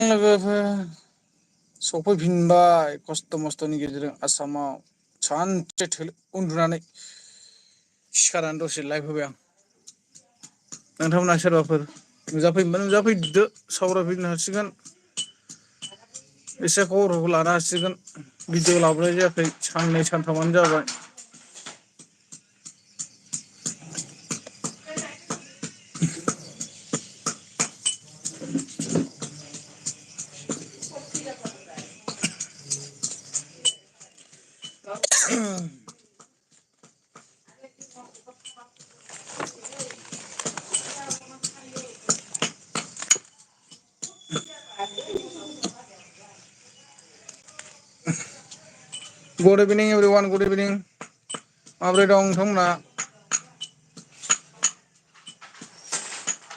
लोगोफोर सफैफिनबाय खस्थ' मस्थ'नि गेजेरजों आसामाव सानसे उन्दुनानै सिखारनानै दसे लाइभ होबाय आं। नोंथांमोना सोरबाफोर नुजाफैनोबा नुजाफैदो सावरायफैनो हासिगोन एसे खबरफोरखौ लानो हासिगोन। भिडिअ लाबोनाय जायाखै साननै सानथामानो जाबाय। गुड इभिनिं एभरिवान, गुड इभिनिं। माबोरै दं नोंथांमोना?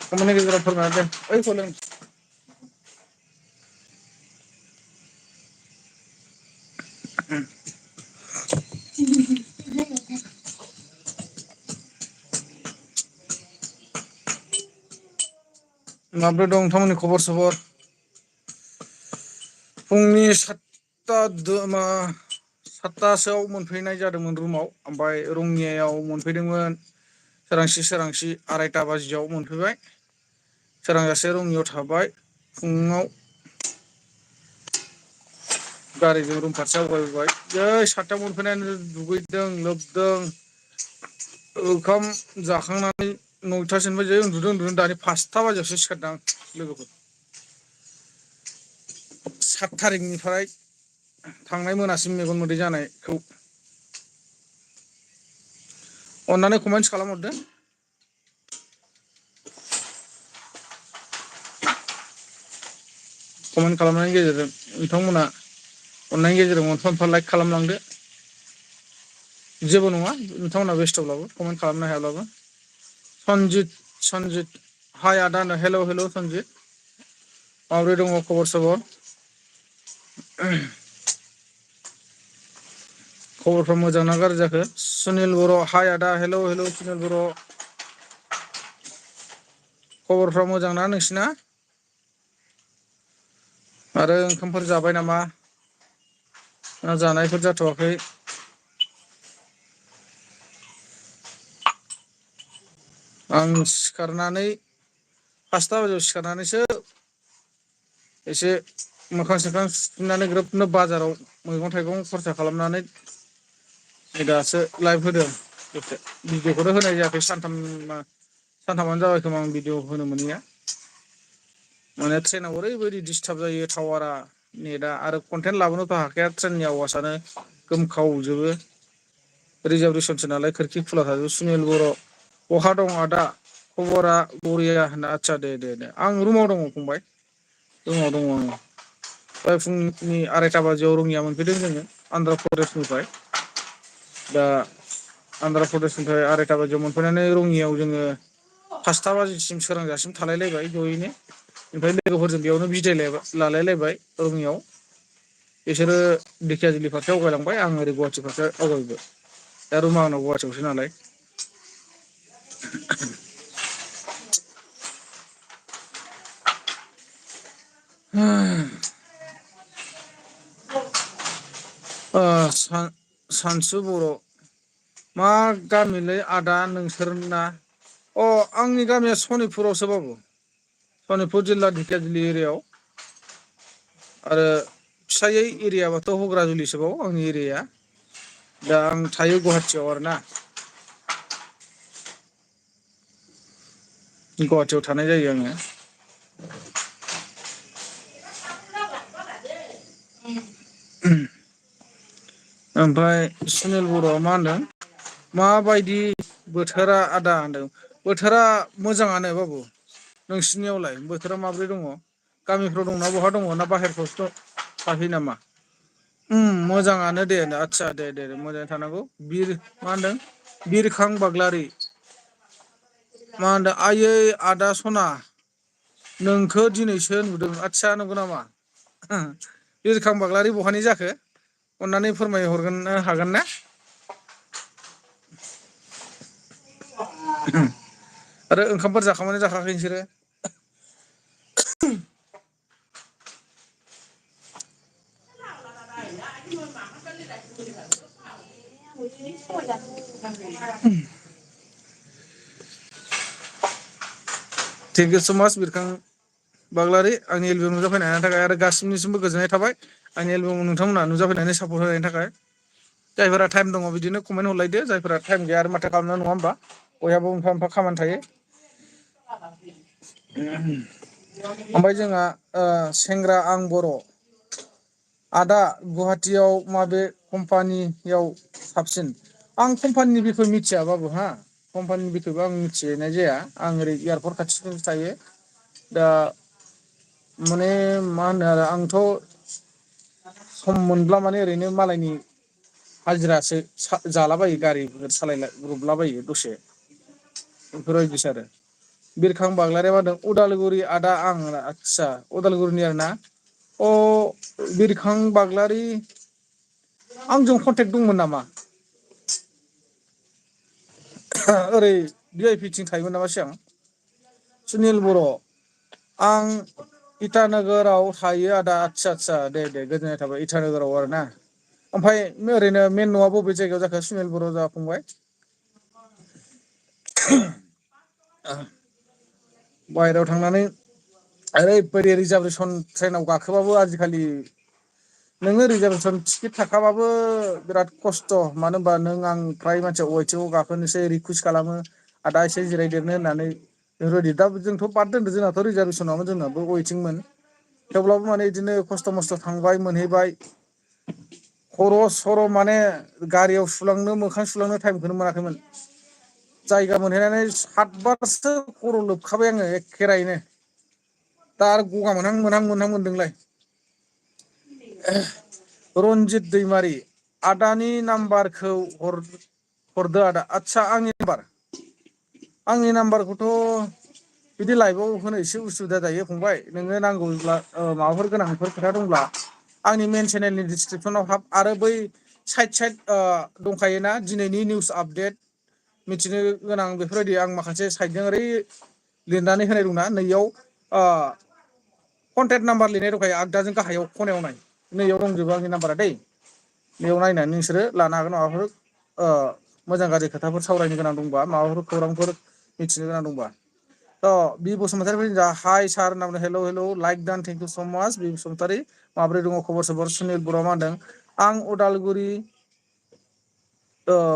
कमेन्टनि गेजेराव फोरमायना दोन। ओइ सलें माबोरै दं नोंथांमोननि खबर सबर? फुंनि सातथासोआव मोनफैनाय जादोंमोन रुमाव, ओमफ्राय रङियायाव मोनफैदोंमोन सोरांसि सोरांसि 2:30 बाजियाव मोनफैबाय। सोरांजासे रङियाव थाबाय। फुङाव गारिजों रुम फारसे आवगायबोबाय। जै 7थायाव मोनफैनानै दुगैदों लोबदों ओंखाम जाखांनानै 9थासोनिफ्राय जै उन्दुदों दानि 5था बाजियावसो सिखारदों आं। लोगोफोर 7 थारिखनिफ्राय थांनाय मोनासिम मेगन मोदै जानायखौ अन्नानै कमेन्टस खालामहरदो। कमेन्ट खालामनायनि गेजेरजों नोंथांमोना अन्नायनि गेजेरजों मोनफा लाइक खालामलांदो। जेबो नङा नोंथांमोना बेस्थ'ब्लाबो कमेन्ट खालामनो हायाब्लाबो। सनजित हाय आदा हेल' सनजित, माबोरै दङ खबर सबर? खबरफ्रा मोजां ना गाज्रि जाखो? सुनिल बर' हाय आदा हेल' सुनिल बर', खबरफ्रा मोजां ना नोंसिना? आरो ओंखामफोर जाबाय नामा ना जानायफोर जाथ'वाखै? आं सिखारनानै 5था बाजियाव सिखारनानैसो एसे मोखां सोखां सुफिननानै ग्रोबनो बाजाराव मैगं थाइगं खरसा खालामनानै दासो लाइभ होदों। दसे भिडिअखौनो होनाय जायाखै, सानथामानो जाबाय खोमा आं भिडिअ होनो मोनैया। माने ट्रेनाव ओरैबायदि डिस्टार्ब जायो टावारा, नेटआ, आरो कन्टेन्ट लाबोनोथ' हाखाया। ट्रेननि आवासानो गोमखावजोबो। रिजार्भेसनसो नालाय खोरखि खुला थाजोबो। सुनिल बर' बहा दं आदा? खबरा बरिया होनना। आदसा दे आं रुमाव दङ फंबाय, रुमाव दङ आङो। दहाय फुंनि 2:30 बाजियाव रङिया मोनफैदों जोङो अन्ध्र प्रदेशनिफ्राय। दा अन्ध्र प्रदेशनिफ्राय 2:30 बाजियाव मोनफैनानै रङियायाव जोङो 5था बाजिसिम सोरांजासिम थालायलायबाय जयैनो। ओमफ्राय लोगोफोरजों बेयावनो बिदाय लालायलायबाय रङियायाव। बिसोरो धेकियाजुलि फारसे आवगायलांबाय, आं ओरै गुवाहाटि फारसे आवगायबोबाय। दा रुमा आंनाव गुवाहाटियावसो नालाय। सानसु बर', मा गामिलै आदा नोंसोरना? आंनि गामिया सनितपुरावसो बाबु, सनितपुर जिल्ला धेकियाजुलि एरियायाव। आरो फिसायै एरियाबाथ' हुग्राजुलिसोबाव आंनि एरियाया। दा आं थायो गुवाहाटियाव आरोना। गुवाहाटियाव थानाय जायो आङो। ओमफ्राय सुनिल बर'आ मा होनदों? माबायदि बोथोरा आदा होनदों? बोथोरा मोजाङानो बाबु। नोंसिनियावलाय बोथोरा माब्रै दङ? गामिफ्राव दंना बहा दङ ना बाहेरफ्रावसो थाहैयो नामा? मोजाङानो दे। आदसा दे मोजाङै थानांगौ। मा होनदों? बिरखां बाग्लारि मा होनदों? आइयै आदा सना नोंखौ दिनैसो नुदों। आदसा नंगौ नामा? बिरखां बाग्लारि बहानि जाखो? अननानै फोरमायहरनो हागोन ना? आरो ओंखामफोर जाखांबायना जाखाङाखै नोंसोरो? थेंक इउ स' माच बिरखां बाग्लारि आंनि एलबाम नुजाफैनायनि थाखाय आरो गासिनिसिमबो गोजोननाय थाबाय आंनि एलबाम नोंथांमोनहा नुजाफैनानै सापर्ट होनायनि थाखाय जायफोरा टाइम दङ बिदिनो कमेन्ट हरलायदो जायफोरा टाइम गैया आरो माथो खालामनो नङा होमबा बयहाबो मोनफा मोनफा खामानि थायो ओमफ्राय जोंहा सेंग्रा आं बर' आदा गुवाहाटियाव माबे कम्पानियाव साबसिन आं कम्पानिनि बिखय मिथिया बाबु हा कम्पानिनि बिखयबो आं मिथिनाय जाया आं ओरै एयारपर्ट खाथियावसो थायो दा माने मा होनो आरो आंथ' सम मोनब्ला माने ओरैनो मालायनि हाजिरासो जालाबायो गारिफोर सालायब्रबलाबायो दसे बेफोरबायदिसो आरो बिरखां बाग्लारिया मा होनदों उदालगुरि आदा आं आदसा उदालगुरिनि आरो ना अ बिरखां बाग्लारि आंजों कन्टेक्ट दंमोन नामा ओरै भि आइ पि थिं थायोमोन नामा सिगां सुनिल बर' आं इटानगोराव थायो आदा आदसा आदसा दे दे गोजोननाय थाबाय इटानगोराव आरो ना ओमफ्राय ओरैनो मेन न'आ बबे जायगायाव जाखो सुनिल बर' जाखा फंबाय बाहेरायाव थांनानै ओरैबायदि रिजार्भेसन ट्रेनाव गाखोबाबो आजिखालि नोङो रिजार्भेसन टिकेट थाखाबाबो बिराद खस्थ' मानो होनबा नों आं फ्राय मानसिया वेटिंआव गाखोनोसै रिकुइस्ट खालामो आदा एसे जिरायदेरनो होननानै बेफोरबायदि दा जोंथ' बाद दोनदो जोंनाथ' रिजार्भेसनावमोन जोंनाबो वेटिंमोन थेवब्लाबो माने बिदिनो खस्थ' मस्थ' थांबाय मोनहैबाय खर' सर' माने गारियाव सुलांनो मोखां सुलांनो टाइमखौनो मोनाखैमोन जायगा मोनहैनानै 7 बारसो खर' लोबखाबाय आङो एखेरायैनो दा आरो गगा मोनहां मोनदोंलाय रन्जित दैमारि आदानि नाम्बारखौ हरदो आदा आदसा आंनि नाम्बारखौथ' बिदि लाइभआव होनो एसे उसुबिदा जायो फंबाय नोङो नांगौब्ला माबाफोर गोनांफोर खोथा दंब्ला आंनि मेन चेनेलनि डिसक्रिपसनाव हाब आरो बै साइड दंखायोना दिनैनि निउस आपडेट मिथिनो गोनां बेफोरबायदि आं माखासे साइडजों ओरै लिरनानै होनाय दंना नैयाव कन्टेक्ट नाम्बार लिरनाय दंखायो आगदाजों गाहायाव खनायाव नाय नैयाव दंजोबो आंनि नाम्बारा दै बेयाव नायनानै नोंसोरो लानो हागोन माबाफोर मोजां गाज्रि खोथाफोर सावरायनो गोनां दंबा माबाफोर खौरांफोर मिथिनो गोनां दंबा थ' बि बसुमतारी हाइ सार होनना बुंदों हेलौ हेलौ लाइक दान थेंक इउ स' माच बि बसुमतारी माब्रै दङ खबर सबर सुनिल बर' मा होनदों आं उदालगुरि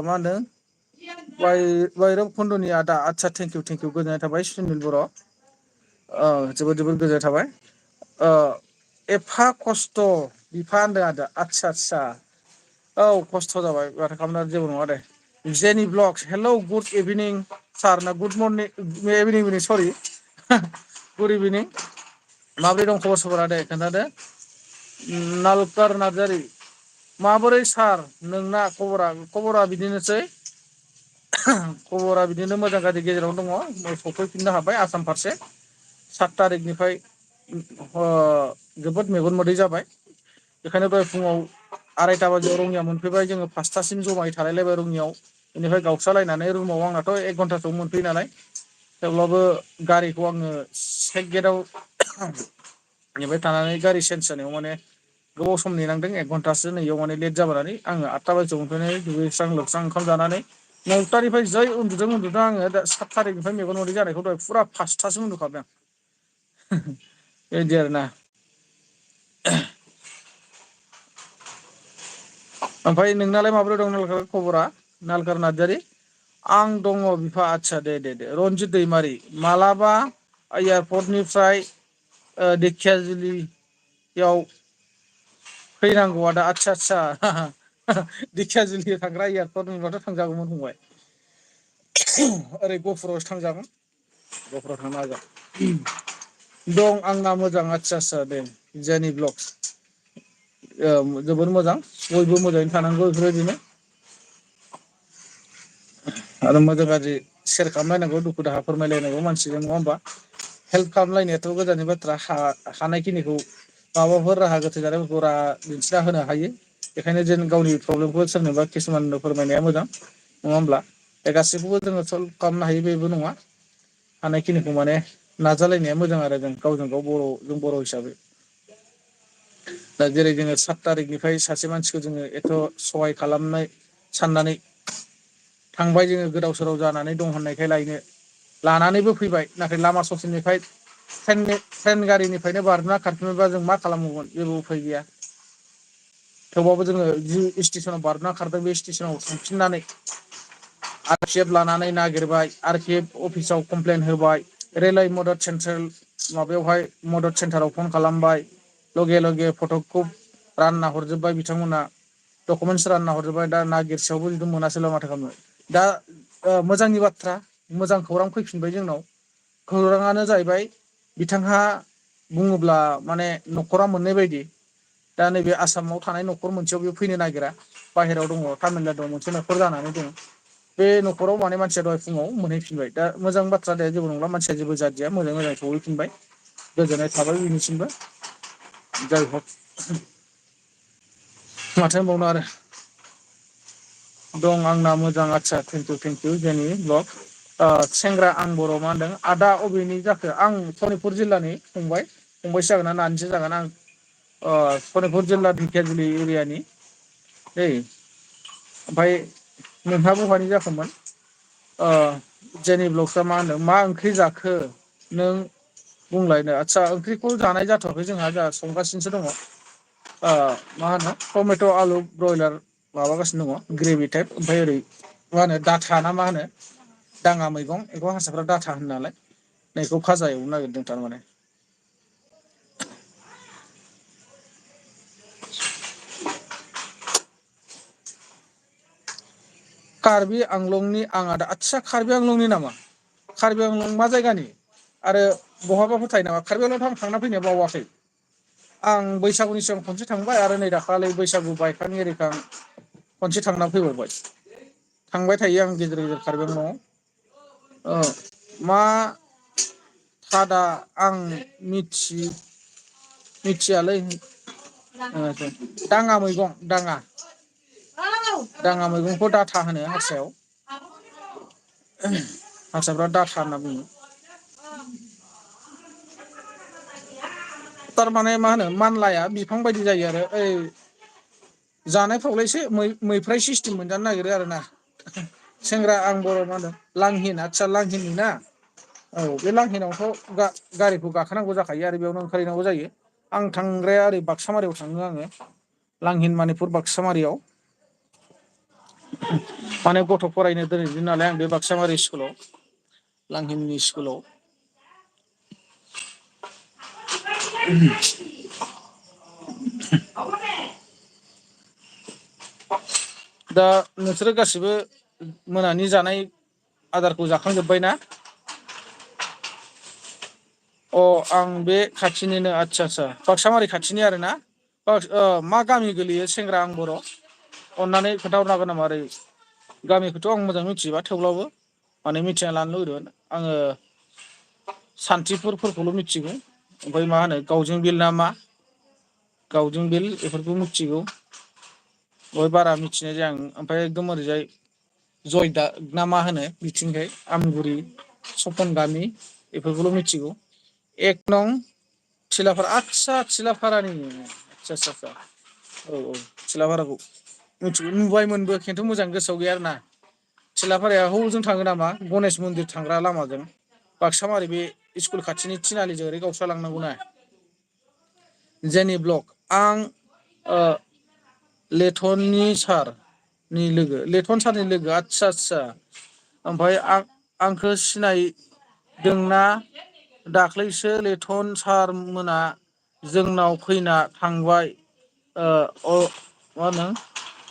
मा होनदों भैरब खुन्द'नि आदा आदसा थेंक इउ गोजोननाय थाबाय सुनिल बर' जोबोद जोबोद गोजोननाय थाबाय एफा खस्थ' बिफा होनदों आदा आदसा औ खस्थ' जाबाय माथो खालामना जेबो नङा दे जेनि ब्लगस हेलौ गुड इभिनिं सार ना गुड मर्निं सरि गुड इभिनिं माब्रै दं खबर सबर आदाया खोन्थादो नालकार नार्जारि माबोरै सार नोंना खबरा बिदिनोसै खबरा बिदिनो मोजां गाज्रि गेजेरावनो दङ सफैफिननो हाबाय आसाम फारसे 7 थारिखनिफ्राय जोबोद मेगन मोदै जाबाय बेखायनो दहाय फुङाव 2:30 बाजियाव रङिया मोनफैबाय जोङो 5थासिम जमायै थालायलायबाय रङियाव बेनिफ्राय गावस्रालायनानै रुमाव आंनाथ' 1 घन्टासोआव मोनफैयो नालाय थेवब्लाबो गारिखौ आङो चेक गेटआव नेबाय थानानै गारि चेन्ज जानायाव माने गोबाव सम नेनांदों 1 घन्टासो नैयाव माने लेट जाबोनानै आङो 8 बाजियाव मोनफैनानै दुगैस्रां लोबस्रां ओंखाम जानानै 9थानिफ्राय जै उन्दुदों आङो दा 7 थारिखनिफ्राय मेगन मोदै जानायखौ दहाय फुरा 5थासिम उन्दुखादों बेबायदि आरोना ओमफ्राय नोंनालाय माबोरै दं नालकार खबरा नालकार नार्जारि आं दङ बिफा आदसा दे रन्जित दैमारि मालाबा एयारपर्टनिफ्राय धेकियाजुलियाव फैनांगौ आदा आदसा धेकियाजुलि थांग्रा एयारपर्ट मोनबाथ' थांजागौमोन फंबाय ओरै गहपुरावसो थांजागोन गहपुराव थांनो हागोन दं आंना मोजां आदसा दे जेनि ब्लगस जोबोर मोजां बयबो मोजाङैनो थानांगौ बेफोरबायदिनो आरो मोजां गाज्रि सेयार खालामलायनांगौ दुखु दाहा फोरमायलायनांगौ मानसिजों नङा होमबा हेल्प खालामलायनायाथ' गोजाननि बाथ्रा हानायखिनिखौ माबाफोर राहा गोथे जानायफोरखौ दिन्थिना होनो हायो बेखायनो जों गावनि प्रब्लेमखौ सोरनोबा किसुमाननो फोरमायनाया मोजां नङा होमब्ला बे गासैखौबो जोङो सल्भ खालामनो हायो बेबो नङा हानायखिनिखौ माने नाजालायनाया मोजां आरो जों गावजों गाव बर' हिसाबै दा जेरै जोङो 7 थारिखनिफ्राय सासे मानसिखौ जोङो एथ' सहाय खालामनाय साननानै थांबाय जोङो गोदाव सोराव जानानै दं होननायखाय लायनो लानानैबो फैबाय नाथाय लामा ससेनिफ्राय ट्रेन गारिनिफ्रायनो बारजुमना खारफिनोबा जों मा खालामबावगोन जेबो उफाय गैया। थेवबाबो जोङो जि स्टेसनाव बारना खारदों बे स्टेसनाव थांफिननानै आर पि एफ लानानै नागिरबाय आर पि एफ अफिसाव कमप्लेन होबाय रेलाय मदद सेन्ट्रेल माबायावहाय मदद सेन्टाराव फन खालामबाय लगे लगे फटकखौ रानना हरजोब्बाय बिथांमोना डकुमेन्टस रानना हरजोब्बाय दा नागिरसेयावबो जुदि मोनासैला माथो खालामनो दा मोजांनि बाथ्रा मोजां खौरां फैफिनबाय जोंनाव खौराङानो जाहैबाय बिथांहा बुङोब्ला माने न'खरा मोननाय बायदि दा नैबे आसामाव थानाय न'खर मोनसेयाव बेयाव फैनो नागिरा बाहेरायाव दङ तामिलनाडुआव मोनसे न'खर जानानै दङ बे न'खराव माने मानसिया दहाय फुङाव मोनहैफिनबाय दा मोजां बाथ्रा दे जेबो नंला मानसिया जेबो जादिया मोजाङै मोजां सहैफिनबाय गोजोननाय थाबाय बिनिसिमबो जाय हक माथो होनबावनो आरो दं आंना मोजां आदसा थेंकिउ जेनि ब्लग सेंग्रा आं बर' मा होनदों आदा अबेनि जाखो आं सनितपुर जिल्लानि फंबायसो जागोन ना नानिसो जागोन आं सनितपुर जिल्ला धिकियाजुलि एरियानि दै ओमफ्राय नोंहा बहानि जाखोमोन जेनि ब्लक्सआ मा होनदों मा ओंख्रि जाखो नों बुंलायनो आदसा ओंख्रिखौ जानाय जाथ'वाखै जोंहा संगासिनोसो दङ मा होनो टमेट' आलु ब्रयलार माबागासिनो दङ ग्रेभि टाइप ओमफ्राय ओरै मा होनो डाथा ना मा होनो दाङा मैगं बेखौ हारसाफ्रा डाटा होनो नालाय नैखौ फाजा एवनो नागिरदों थारमाने कार्बि आंलंनि आं आदा आदसा कार्बि आंलंनि नामा कार्बि आंलं मा जायगानि आरो बहाबाफोर थायो नामा कार्बि आंलंआव थांना फैनाया बावाखै आं बैसागुनि सिगां खनसे थांबाय आरो नै दाखालि बैसागु बायखां एरिखां खनसे थांना फैबावबाय थांबाय थायो आं गेजेर गेजेर कार्बि आंलंआव मा थादा आं मिथियालै दाङा मैगं दाङा मैगंखौ डाथा होनो हारसायाव हारसाफ्रा डाटा होनना बुङो थारमाने मा होनो मानलाया बिफां बायदि जायो आरो ओइ जानायफ्रावलाय एसे मैफ्राय सिस्टेम मोनजानो नागिरो आरो ना सेंग्रा आं बर' मा होनदों लांहिन आदसा लांहिननि ना औ बे लांहिनावथ' गारिखौ गाखोनांगौ जाखायो आरो बेयावनो ओंखारहैनांगौ जायो आं थांग्राया ओरै बाक्सामारियाव थाङो आङो लांहिन मानिपुर बाक्सामारियाव माने गथ' फरायनो दोनहैदों नालाय आं बे बाक्सामारि स्कुलाव लांहिननि स्कुलाव दा नोंसोरो गासिबो मोनानि जानाय आदारखौ जाखांजोब्बाय ना अ आं बे खाथिनिनो आदसा बाक्सामारि खाथिनि आरोना मा गामि गोलैयो सेंग्रा आं बर' अननानै खोन्थाहरनो हागोन नामा ओरै गामिखौथ' आं मोजां मिथिजोबा थेवब्लाबो माने मिथिना लानो लुुबैदोंमोन आङो सान्थिफुरफोरखौल' मिथिगौ ओमफ्राय मा होनो गावजों बिल ना मा गावजों बिल बेफोरखौ मिथिगौ बय बारा मिथिनाय जाया आं ओमफ्राय एकदम ओरैजाय जयदा ना मा होनो बिथिंजाय आमगुरि सपन गामि बेफोरखौल' मिथिगौ एक नं थिलाफारा आदसा थिलाफारानि आदसा औ थिलाफाराखौ मिथिगौ नुबायमोनबो खिन्थु मोजां गोसोआव गैया आरोना थिलाफाराया हजों थाङो नामा गनेश मन्दिर थांग्रा लामाजों बाक्सामारि बे स्कुल खाथिनि थिनालिजों ओरै गावस्रा लांनांगौ ना जेनि ब्लक आं लेथननि सारनि लोगो लेथन सारनि लोगो आदसा ओमफ्राय आंखौ सिनायदोंना दाख्लैसो लेथन सार मोना जोंनाव फैना थांबाय मा होनो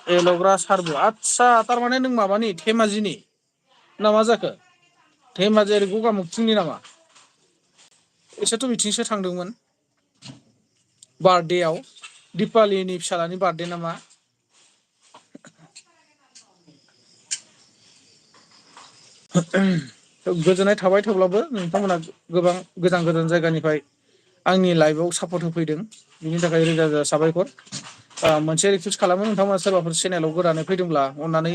एल'ग्रा सारबो आदसा थारमाने नों माबानि धेमाजिनि ना मा जाखो धेमाजि ओरै गगामुगथिंनि नामा इसोरथ' बिथिंसो थांदोंमोन बार्थडेआव दिपालिनि फिसालानि बार्थडे नामा गोजोननाय थाबाय थेवब्लाबो नोंथांमोना गोबां गोजान जायगानिफ्राय आंनि लाइफआव सापर्ट होफैदों बिनि थाखाय रोजा रोजा साबायखर मोनसे रिकुइस्ट खालामो नोंथांमोना सोरबाफोर चेनेलाव गोदानै फैदोंब्ला अननानै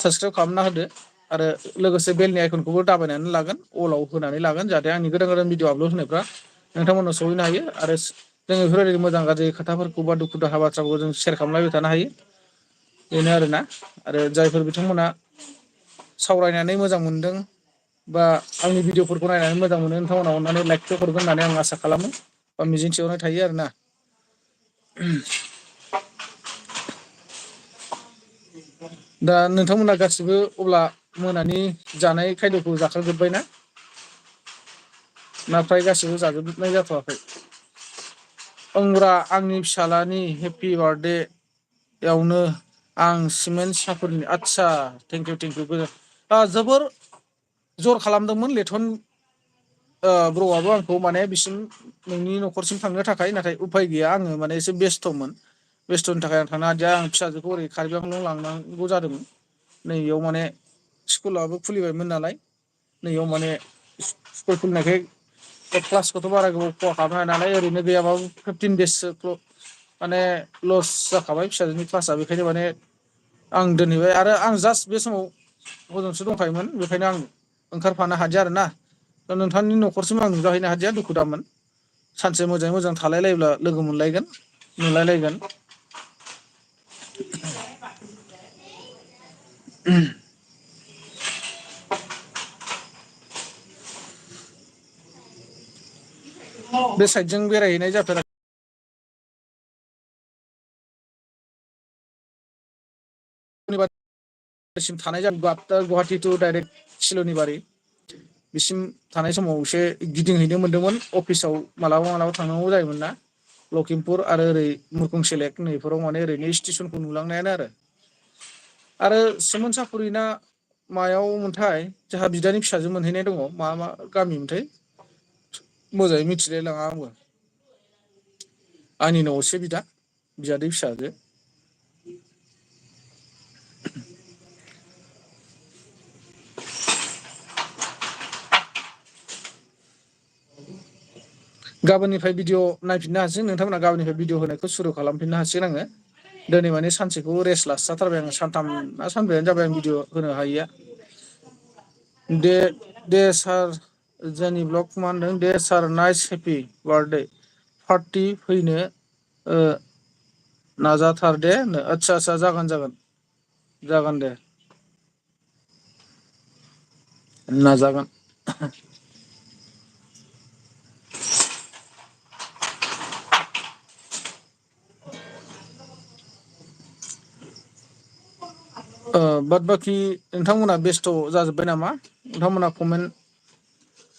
साबसक्राइब खालामना होदो आरो लोगोसे बेलनि आइकनखौबो दाबायनानै लागोन अलाव होनानै लागोन जाहाथे आंनि गोदान भिडिअ आपल'ड होनायफ्रा नोंथांमोनाव सहैनो हायो आरो जोङो बेफोरबायदि मोजां गाज्रि खोथाफोरखौ बा दुखु दाहा बाथ्राखौ जों शेयार खालामलायबाय थानो हायो बेनो आरोना। आरो जायफोर बिथांमोना सावरायनानै मोजां मोनदों बा आंनि भिडिअफोरखौ नायनानै मोजां मोनो नोंथांमोना अननानै लाइकखौ हरगोन होननानै आं आसा खालामो बा मिजिंथिहरनाय थायो आरोना। दा नोंथांमोना गासिबो अब्ला मोनानि जानाय खायद'खौ जाखांजोब्बायना ना फ्राय गासिबो जाजोबनाय जाथ'वाखै? ओंब्रा आंनि फिसालानि हेपि बार्थडे यावनो आं सिमेन्ट सापरिनि आदसा थेंकिउ थेंकिउ जोबोर जर खालामदोंमोन लेथन ब्र'आबो आंखौ माने बिसिम नोंनि न'खरसिम थांनो थाखाय नाथाय उफाय गैया आङो माने एसे बेस्थ'मोन बेस्थ'नि थाखाय आं थांनो हादिया आं फिसाजोखौ ओरै कार्बि आंलं लांनांगौ जादोंमोन नैबेयाव माने स्कुलाबो खुलिबायमोन नालाय नैयाव माने स्कुल खुलिनायखाय क्लासखौथ' बारा गोबाव खहा खालामनो हाया नालाय ओरैनो गैयाबाबो 15 देससो माने लस जाखाबाय फिसाजोनि क्लासआ बेखायनो माने आं दोनहैबाय आरो आं जास्ट बे समाव हजोंसो दंखायोमोन बेखायनो आं ओंखारफानो हादिया आरोना दा नोंथांनि न'खरसिम आं नुजाहैनो हादिया दुखु दामोन सानसे मोजाङै मोजां थालाय लायोब्ला लोगो मोनलायगोन नुलायलायगोन। बे साइडजों बेरायहैनाय जाफेराखै सिम थानाय गुवाहाटि टु डाइरेक्ट सिल'नि बारि बिसिम थानाय समाव एसे गिदिंहैनो मोन्दोंमोन अफिसाव मालाबा मालाबा थांनांगौ जायोमोन ना लखिमपुर आरो ओरै मुरखुं सेलेक नैफोराव माने ओरैनो स्टेसनखौ नुलांनायानो आरो सिमोन साफरि ना मायाव मोनथाय जोंहा बिदानि फिसाजो मोनहैनाय दङ मा गामि मोनथाय मोजाङै मिथिलाय लाङा आंबो आंनिनो असे बिदा बियादै फिसाजो गाबोननिफ्राय भिडिअ नायफिननो हासिगोन नोंथांमोना गाबोननिफ्राय भिडिअ होनायखौ सुरु खालामफिननो हासिगोन आङो दिनै माने सानसेखौ रेस्ट लास्राथारबाय आङो सानथाम ना सानब्रैयानो जाबाय आं भिडिअ होनो हायिया दे सार जोंनि ब्लग मा होनदों दे सार नाइस हेपि बार्थडे पार्टि फैनो नाजाथार दे आदसा आदसा जागोन जागोन जागोन दे नाजागोन बाद बाखि नोंथांमोना बेस्थ' जाजोब्बाय नामा नोंथांमोना कमेन्ट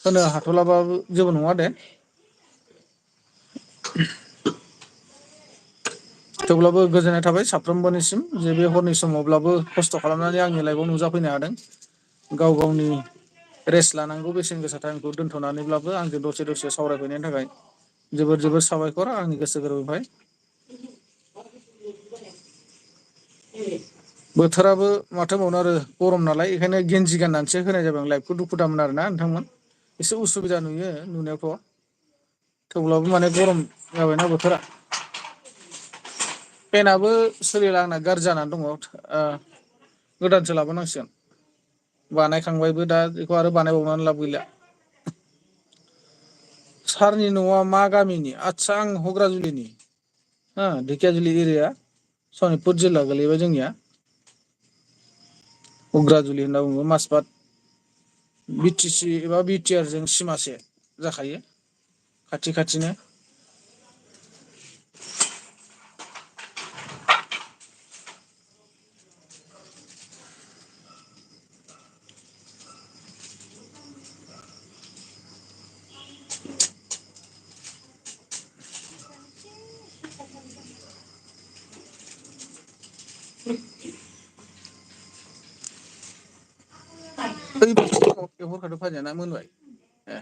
होनो हाथ'लाबाबो जेबो नङा दे थेवब्लाबो गोजोननाय थाबाय साफ्रोमबोनिसिम जे बे हरनि समावब्लाबो खस्थ' खालामनानै आंनि लाइफआव नुजाफैनो हादों गाव गावनि रेस्ट लानांगौ बेसेन गोसा टाइमखौ दोन्थ'नानैब्लाबो आंजों दसे दसे सावरायफैनायनि थाखाय जोबोर जोबोर साबायखर आंनि गोसो गोरबोनिफ्राय बोथोराबो माथो बावनो आरो गरम नालाय बेखायनो गेन्जि गाननानैसो होनाय जाबाय आं लाइफखौ दुखु दामोन आरोना नोंथांमोन एसे उसुबिदा नुयो नुनायावथ' थेवब्लाबो माने गरम जाबायना बोथोरा पेनाबो सोलिला आंना गाज्रि जानानै दङ गोदानसो लाबोनांसिगोन बानायखांबायबो दा बेखौ आरो बानायबावनानै लाब गैला सारनि न'आ मा गामिनि आदसा आं हग्राजुलिनि धेकियाजुलि एरिया सनितपुर जिल्ला गोलैबाय जोंनिया उग्राजुलि होनना बुङो मासबाद बि टि सि एबा बि टि आर जों सिमासे जाखायो खाथि खाथिनो हरखाथ' फाजायाना मोनबाय ए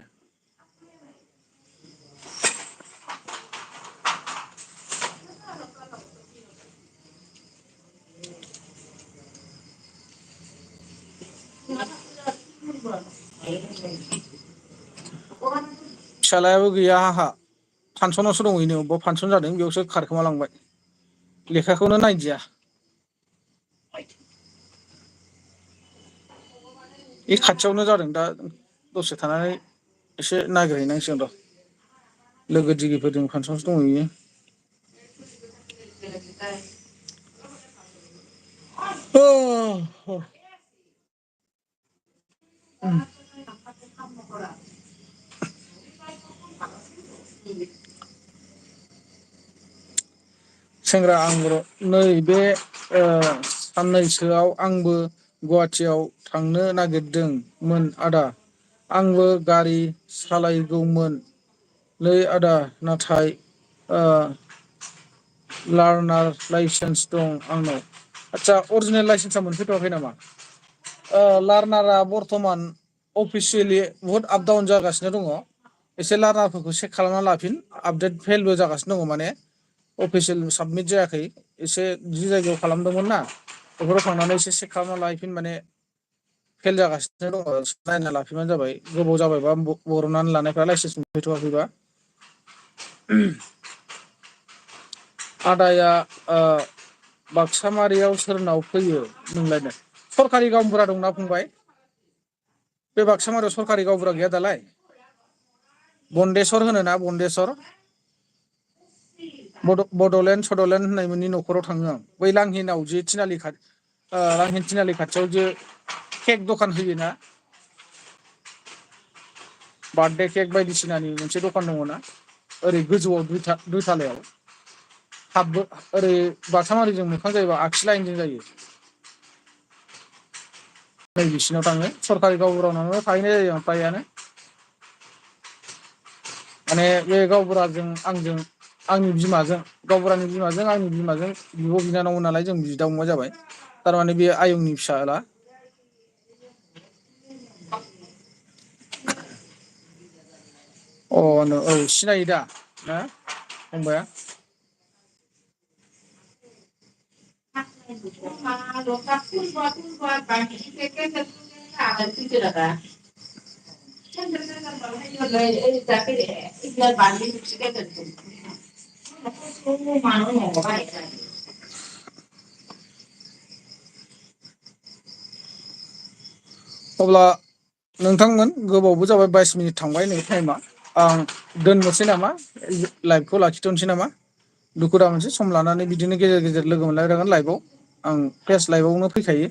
फिसालायाबो गैया आंहा फांसनावसो दंहैनो अबेबा फांसन जादों बेयावसो खारखोमालांबाय लेखाखौनो नायदिया बे खाथियावनो जादों दा दसे थानानै एसे नागिरहैनांसिगोन र' लोगो दिगिफोरजों फांसनावसो दंहैयो। सेंग्रा आंबर' नैबे साननैसोआव आंबो गुवाहाटियाव थांनो नागिरदोंमोन आदा। आंबो गारि सालायगौमोनलै आदा, नाथाय लार्नार लाइसेन्स दं आंनाव। आदसा अरिजिनेल लाइसेन्सा मोनफैथ'वाखै नामा? लार्नारा बर्थमान अफिसियेलि बुहुद आप डाउन जागासिनो दङ। एसे लार्नारफोरखौ चेक खालामना लाफिन। आपडेट फेलबो जागासिनो दङ, माने अफिसियेल साबमिट जायाखै। एसे जि जायगायाव खालामदोंमोन ना बेफोराव थांनानै एसे चेक खालामना लाहैफिन। माने फेल जागासिनो दङ, नायना लाफिनबानो जाबाय। गोबाव जाबायबा बर'नानै लानायफ्रा लाइसेन्स मोनफैथ'वाखैबा। आदाया बाक्सामारियाव सोरनाव फैयो नोंलायनो? सरखारि गावबुरा दंना फंबाय? बे बाक्सामारियाव सरखारि गावबुरा गैया दालाय? बन्देस्वर होनो ना बन्देस्वर? बड'लेण्ड सड'लेण्ड होननाय मोननि न'खराव थाङो आं। बै लांहिनाव जे थिनालि लांहिन थिनालि खाथियाव जे केक दखान होयोना, बार्थडे केक बायदिसिनानि मोनसे दखान दङ ना ओरै गोजौआव दुइथालायाव हाबबो। ओरै बाक्सामारिजों मोखां जायोबा आगसि लाइनजों जायो। नै बिसिनाव थाङो। सरखारि गावबुरानावनो थाहैनाय जायो आं फ्रायानो। माने बे गावबुराजों आंजों, आंनि बिमाजों, गावबुरानि बिमाजों आंनि बिमाजों बिब' बिनानावमोन नालाय, जों बिदा फंबाय जाबाय। थारमाने बे आयंनि फिसाला। अ औ सिनायो दा ना फंबाया? अब्ला नोंथांमोन गोबावबो जाबाय, 22 मिनिट थांबाय नै टाइमा। आं दोननोसै नामा? लाइभखौ लाखिथ'नोसै नामा? दुखु दा मोनसे सम लानानै बिदिनो गेजेर गेजेर लोगो मोनलायबाय थागोन लाइभआव। आं फेस लाइभआवनो फैखायो।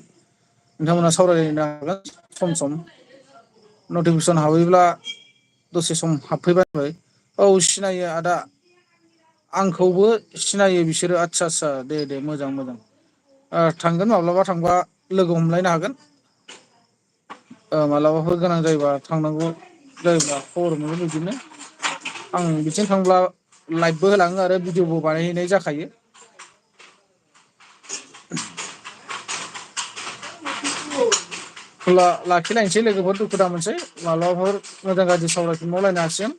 नोंथांमोना सावरायलायनो हागोन सम सम। नटिफिकेसन हाबैब्ला दसे सम हाबफैबानो। औ सिनायो आदा। आंखौबो सिनायो बिसोरो। आदसा आदसा दे दे मोजां मोजां। थांगोन माब्लाबा थांबा लोगो हमलायनो हागोन। मालाबाफोर गोनां जायोबा, थांनांगौ जायोब्ला खबर मोनो बिदिनो। आं बिथिं थांब्ला लाइभबो होलाङो आरो भिडिअबो बानायहैनाय जाखायो। लाखिलायनोसै लोगोफोर, दुखु दा मोनसै। माब्लाबाफोर मोजां गाज्रि सावरायफिनबावलायनो हासिगोन।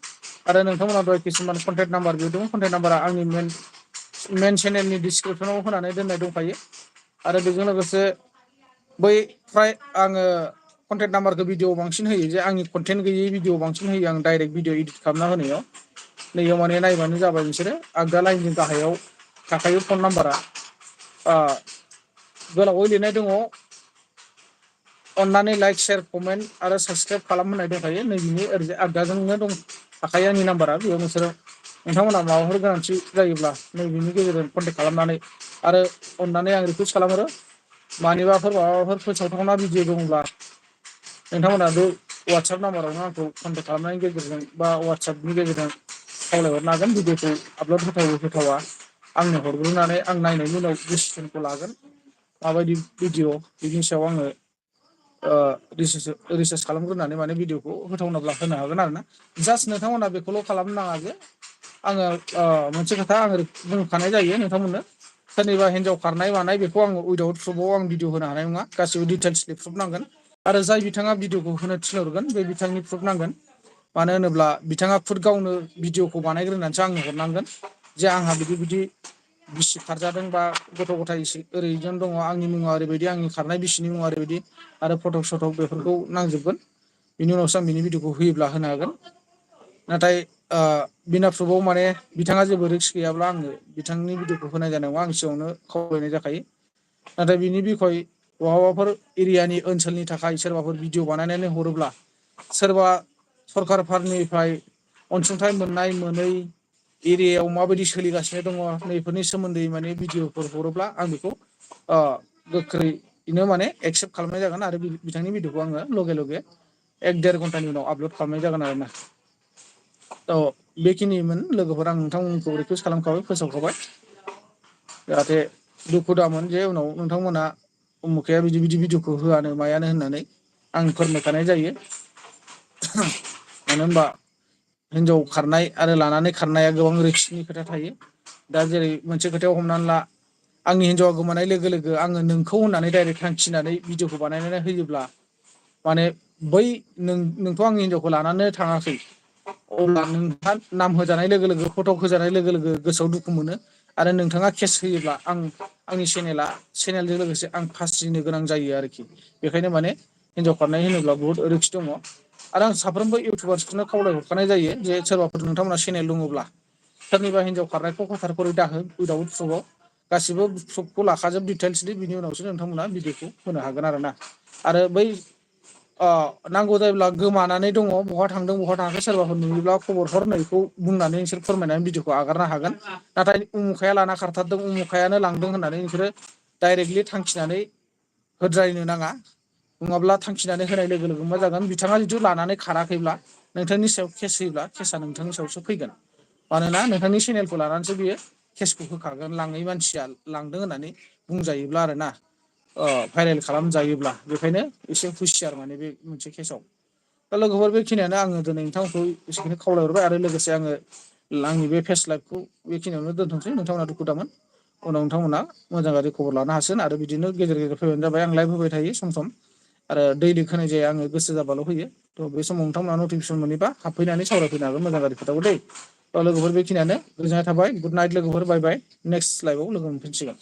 आरो नोंथांमोना दहाय किसुमान कन्टेक्ट नाम्बार बिहरदोंमोन। कन्टेक्ट नाम्बारा आंनि मेन चेनेलनि डिसक्रिपसनाव होनानै दोननाय दंखायो। आरो बेजों लोगोसे बै फ्राय आङो कन्टेक्ट नाम्बारखौ भिडिअ बांसिन होयो, जे आंनि कन्टेन्ट गैयै भिडिअ बांसिन होयो आं डाइरेक्ट भिडिअ इदिट खालामना होनायाव। नैयाव माने नायबानो जाबाय नोंसोरो। आगदा लाइननि गाहायाव थाखायो फन नाम्बारा। गोलावै लिरनाय दङ, अननानै लाइक शेयार कमेन्ट आरो साबसक्राइब खालाम होननाय दंखायो। नैबेनि ओरैजाय आगदाजोंनो दं थाखायो आंनि नाम्बारा। बेयाव नोंसोरो नोंथांमोनहा माबाफोर गोनांथि जायोब्ला नैबेनि गेजेरजों कन्टेक्ट खालामनानै, आरो अननानै आं रिकुइस्ट खालामहरो, मानिबाफोर माबाफोर फोसावथावना भिडिअ दङब्ला नोंथांमोना बे वाट्सएप नाम्बारावनो आंखौ कन्टेक्ट खालामनायनि गेजेरजों बा वाट्सएपनि गेजेरजों खावलायहरनो हागोन। भिडिअखौ आपलड होथावो होथावा आंनो हरग्रोनानै आं नायनायनि उनाव डिसिसनखौ लागोन। माबायदि भिडिअ बिनि सायाव आङो रिसार्च खालामग्रोनानै माने भिडिअखौ होथावनाब्ला होनो हागोन आरो ना। जास्ट नोंथांमोना बेखौल' खालामनो नाङा जे, आङो मोनसे खोथा आङो बुंखानाय जायो नोंथांमोननो, सोरनिबा हिनजाव खारनाय मानाय बेखौ आङो उइदाउट प्रुफआव आं भिडिअ होनो हानाय नङा। गासिबो डिटेल्सनि प्रुफ नांगोन। आरो जाय बिथाङा भिडिअखौ होनो थिनहरगोन, बे बिथांनि प्रुफ नांगोन। मानो होनोब्ला बिथाङा खुद गावनो भिडिअखौ बानायग्रोनानैसो आंनो हरनांगोन, जे आंहा बिदि बिदि बिसि खारजादों बा गथ' गथाय ओरैजों दङ, आंनि मुङा ओरैबायदि, आंनि खारनाय बिसिनि मुङा ओरैबायदि, आरो फटक सटक बेफोरखौ नांजोबगोन। बिनि उनावसो आं बिनि भिडिअखौ होयोब्ला होनो हागोन। नाथाय बिना प्रुफआव माने बिथाङा जेबो रिक्स गैयाब्ला आङो बिथांनि भिडिअखौ होनाय जानाय नङा। आं सिगाङावनो खावलायनाय जाखायो। नाथाय बिनि बिखय बहाबाफोर एरियानि ओनसोलनि थाखाय सोरबाफोर भिडिअ बानायनानै हरोब्ला, सोरबा सरखारफोरनिफ्राय अनसुंथाइ मोननाय मोनै एरियायाव माबायदि सोलिगासिनो दङ नैफोरनि सोमोन्दै माने भिडिअफोर हरोब्ला आं बेखौ गोख्रैनो माने एक्सेप्ट खालामनाय जागोन आरो बिथांनि भिडिअखौ आङो लगे लगे 1-1.5 घन्टानि उनाव आपल'ड खालामनाय जागोन आरोना। बेखिनिमोन लोगोफोर, आं नोंथांमोनखौ रिकुवेस्ट खालामखाबाय, फोसावखाबाय, जाहाथे दुखु दामोन जे उनाव नोंथांमोना उमुखाया बिदि बिदि भिडिअखौ होआनो मायानो होननानै आं फोरमायखानाय जायो। मानो होनबा हिनजाव खारनाय आरो लानानै खारनाया गोबां रिक्सनि खोथा थायो। दा जेरै मोनसे खोथायाव हमनानै ला, आंनि हिन्जावा गोमानाय लोगो लोगो आङो नोंखौ होननानै डाइरेक्ट थांखिनानै भिडिअखौ बानायनानै होयोब्ला माने बै नोंथ' आंनि हिनजावखौ लानानै थाङाखै, अब्ला नोंहा नाम होजानाय लोगो लोगो फट' होजानाय लोगो लोगो गोसोआव दुखु मोनो आरो नोंथाङा केस होयोब्ला आंनि चेनेलजों लोगोसे आं फासिनो गोनां जायो आरोखि। बेखायनो माने हिनजाव खारनाय होनोब्ला बुहुत रिक्स दङ। आरो आं साफ्रोमबो इउटुबार्सखौनो खावलायहरखानाय जायो जे सोरबाफोर नोंथांमोना चेनेल दङब्ला सोरनिबा हिनजाव खारनायखौ हथार करि दाहो उइदाउट प्रुफआव, गासिबो प्रुफखौ लाखाजोब डिटेल्सनि, बिनि उनावसो नोंथांमोना भिडिअखौ होनो हागोन आरो ना। आरो बै नांगौ जायोब्ला गोमानानै दङ, बहा थांदों बहा थाङाखै सोरबाफोर नुयोब्ला खबर हर नैखौ बुंनानै नोंसोर फोरमायनानै भिडिअखौ आगारनो हागोन। नाथाय उमुखाया लाना खारथारदों, उमुखायानो लांदों होननानै नोंसोरो डाइरेक्टलि थांखिनानै होद्रायनो नाङा। नङाब्ला थांखिनानै होनाय लोगो लोगो मा जागोन, बिथाङा जुदि लानानै खाराखैब्ला नोंथांनि सायाव केस होयोब्ला केसा नोंथांनि सायावसो फैगोन। मानोना नोंथांनि चेनेलखौ लानानैसो बियो केसखौ होखागोन, लाङै मानसिया लांदों होननानै बुंजायोब्ला आरो ना, भाइरेल खालामजायोब्ला। बेखायनो एसे हुसियार माने बे मोनसे केसाव। दा लोगोफोर, बेखिनियानो आङो दिनै नोंथांमोनखौ एसेखिनि खावलायहरबाय आरो लोगोसे आंनि बे फेस लाइभखौ बेखिनियावनो दोनथ'नोसै। नोंथांमोना दुखु दामोन, उनाव नोंथांमोना मोजां गाज्रि खबर लानो हासिगोन आरो बिदिनो गेजेर गेजेर फैबानो जाबाय। आं लाइभ होबाय थायो सम सम, आरो दैलि होनाय जाया, आङो गोसो जाबाल' होयो। थ' बे समाव नोंथांमोना नटिफिकेसन मोनैबा हाबफैनानै सावरायफैनो हागोन मोजां गाज्रि खोथाखौ दै। लोगोफोर, बेखिनियानो, गोजोननाय थाबाय, गुड नाइट लोगोफोर, बाय बाय, नेक्स्ट लाइभआव लोगो मोनफिनसिगोन।